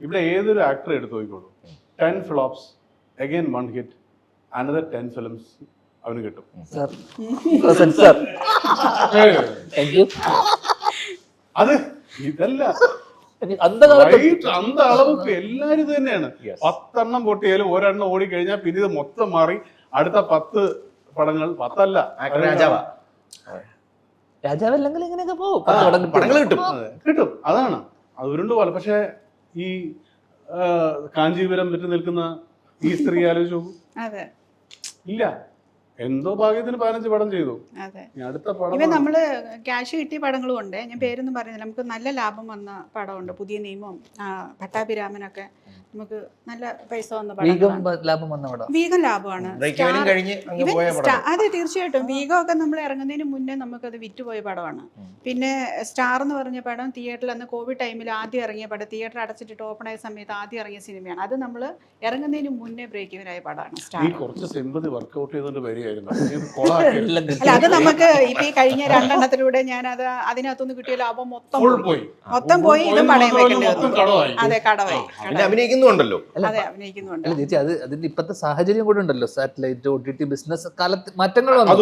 ഇവിടെ ഏതൊരു ആക്ടർ എടുത്തു നോക്കിക്കോളൂ, 10 flops again 1 hit, another 10 films അവന് കിട്ടും. അത് ഇതല്ല அந்த அளவுக்கு എല്ലാരും ഇത് തന്നെയാണ്. 10 എണ്ണം പൊട്ടിയാലും ഒരെണ്ണം ഓടിക്കഴിഞ്ഞാൽ പിന്നെ ഇത് മൊത്തം മാറി അടുത്ത 10 പടങ്ങൾ 10 അല്ല രാജാവല്ലെങ്കിൽ ഇങ്ങനെയൊക്കെ പോകും, കിട്ടും. അതാണ് അത് ഉരുണ്ട് പോലെ. പക്ഷെ ഈ കാഞ്ചീപുരം വിറ്റ് നിൽക്കുന്ന ഈ സ്ത്രീ ആലോചിച്ചു ഇല്ല, എന്തോ ഭാഗ്യത്തിന് 15 പടം ചെയ്തു. അടുത്ത പടം ഇവ നമ്മള് ക്യാഷ് കിട്ടിയ പടങ്ങളും ഉണ്ട്. ഞാൻ പേരൊന്നും പറയുന്നില്ല. നമുക്ക് നല്ല ലാഭം വന്ന പടമുണ്ട്. പുതിയ നിയമം, പട്ടാഭിരാമനൊക്കെ നമുക്ക് നല്ല പൈസ വന്ന പടം. വീഗം ലാഭമാണ്. അതെ, തീർച്ചയായിട്ടും. വീഗം ഒക്കെ നമ്മൾ ഇറങ്ങുന്നതിന് മുന്നേ നമുക്കത് വിറ്റുപോയ പടമാണ്. പിന്നെ സ്റ്റാർ എന്ന് പറഞ്ഞ പടം തിയേറ്ററിൽ അന്ന് കോവിഡ് ടൈമിൽ ആദ്യം ഇറങ്ങിയ പടം, തിയേറ്റർ അടച്ചിട്ട് ഓപ്പൺ ആയ സമയത്ത് ആദ്യം ഇറങ്ങിയ സിനിമയാണ്. അത് നമ്മൾ ഇറങ്ങുന്നതിന് മുന്നേ ബ്രേക്ക് ഇവനായ പടമാണ് സ്റ്റാർ. അല്ല, അത് നമുക്ക് ഇപ്പൊ ഈ കഴിഞ്ഞ 2 എണ്ണത്തിലൂടെ ഞാൻ അത് അതിനകത്തുനിന്ന് കിട്ടിയ ലാഭം മൊത്തം പോയി. ഇതും പടയം വെക്കേണ്ടി വന്നു. അതെ, കടവായി. അഭിനയിക്കുന്നുണ്ടല്ലോ. അതെ, അഭിനയിക്കുന്നുണ്ട്. ചേച്ചി, അതിന്റെ ഇപ്പത്തെ സാഹചര്യം കൂടെ ഉണ്ടല്ലോ. സാറ്റലൈറ്റ് OTT ബിസിനസ് കാലത്ത് മാറ്റങ്ങൾ വന്നു.